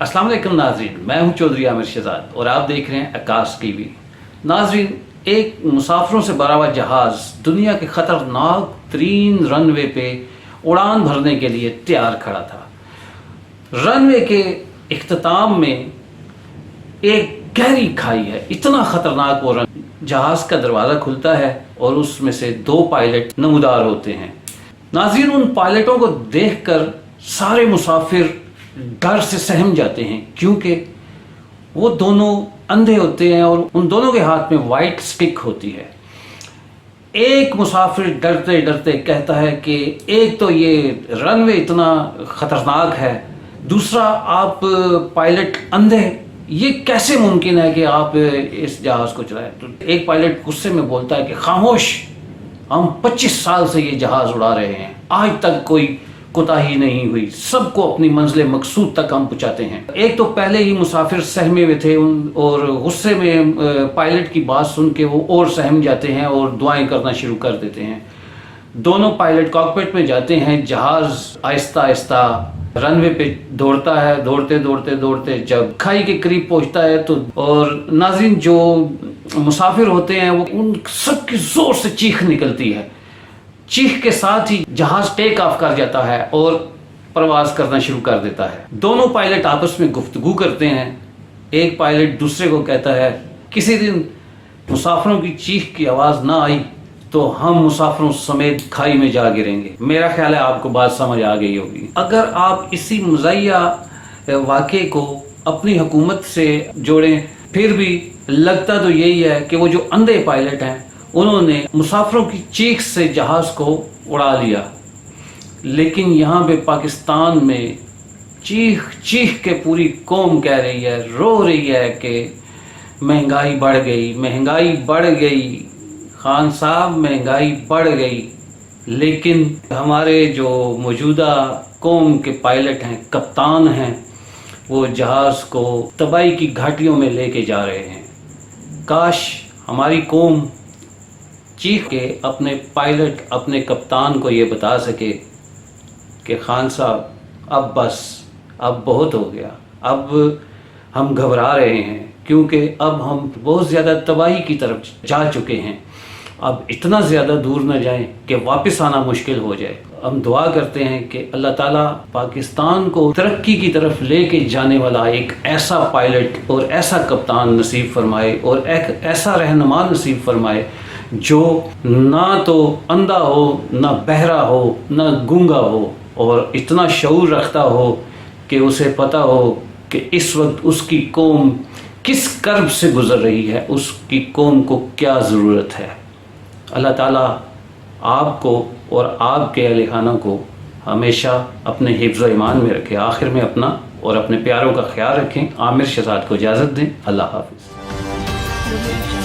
अस्सलाम वालेकुम नाज़रीन, मैं हूं चौधरी आमिर शहजाद और आप देख रहे हैं आकाश टीवी। नाज़रीन, एक मुसाफिरों से भरा हुआ जहाज़ दुनिया के ख़तरनाक तरीन रनवे पे उड़ान भरने के लिए तैयार खड़ा था। रनवे के इख्तिताम में एक गहरी खाई है, इतना ख़तरनाक वो जहाज़ का दरवाज़ा खुलता है और उसमें से दो पायलट नमूदार होते हैं। नाज़रीन, उन पायलटों को देखकर सारे मुसाफिर डर से सहम जाते हैं, क्योंकि वो दोनों अंधे होते हैं और उन दोनों के हाथ में वाइट स्टिक होती है। एक मुसाफिर डरते डरते कहता है कि एक तो ये रनवे इतना ख़तरनाक है, दूसरा आप पायलट अंधे, ये कैसे मुमकिन है कि आप इस जहाज़ को चलाएं। तो एक पायलट गुस्से में बोलता है कि खामोश, हम 25 साल से ये जहाज़ उड़ा रहे हैं, आज तक कोई कोताही नहीं हुई, सबको अपनी मंजिल मकसूद तक हम पहुँचाते हैं। एक तो पहले ही मुसाफिर सहमे हुए थे और गुस्से में पायलट की बात सुन के वो और सहम जाते हैं और दुआएं करना शुरू कर देते हैं। दोनों पायलट कॉकपिट में जाते हैं, जहाज़ आहिस्ता आहिस्ता रनवे पे दौड़ता है, दौड़ते दौड़ते दौड़ते जब खाई के करीब पहुंचता है तो और नाज़रीन जो मुसाफिर होते हैं वो उन सबकी ज़ोर से चीख निकलती है। चीख के साथ ही जहाज़ टेक ऑफ कर जाता है और प्रवास करना शुरू कर देता है। दोनों पायलट आपस में गुफ्तगू करते हैं। एक पायलट दूसरे को कहता है, किसी दिन मुसाफिरों की चीख की आवाज़ ना आई तो हम मुसाफिरों समेत खाई में जा गिरेंगे। मेरा ख्याल है आपको बात समझ आ गई होगी। अगर आप इसी मज़ाहिया वाक़े को अपनी हुकूमत से जोड़ें, फिर भी लगता तो यही है कि वो जो अंधे पायलट हैं उन्होंने मुसाफिरों की चीख से जहाज़ को उड़ा लिया, लेकिन यहाँ पे पाकिस्तान में चीख चीख के पूरी कौम कह रही है, रो रही है कि महंगाई बढ़ गई, महंगाई बढ़ गई, खान साहब महंगाई बढ़ गई। लेकिन हमारे जो मौजूदा कौम के पायलट हैं, कप्तान हैं, वो जहाज़ को तबाही की घाटियों में लेके जा रहे हैं। काश हमारी कौम चीख के अपने पायलट, अपने कप्तान को ये बता सके कि खान साहब अब बस, अब बहुत हो गया, अब हम घबरा रहे हैं, क्योंकि अब हम बहुत ज़्यादा तबाही की तरफ जा चुके हैं, अब इतना ज़्यादा दूर न जाएं कि वापस आना मुश्किल हो जाए। हम दुआ करते हैं कि अल्लाह ताला पाकिस्तान को तरक्की की तरफ लेके जाने वाला एक ऐसा पायलट और ऐसा कप्तान नसीब फरमाए और एक ऐसा रहनुमा नसीब फरमाए जो ना तो अंधा हो, ना बहरा हो, ना गूंगा हो, और इतना शऊर रखता हो कि उसे पता हो कि इस वक्त उसकी कौम किस कर्ब से गुज़र रही है, उसकी कौम को क्या ज़रूरत है। अल्लाह ताला आपको और आपके अहले खाना को हमेशा अपने हिफ्ज़ ईमान में रखे। आखिर में अपना और अपने प्यारों का ख्याल रखें। आमिर शहजाद को इजाज़त दें। अल्लाह हाफ़िज़।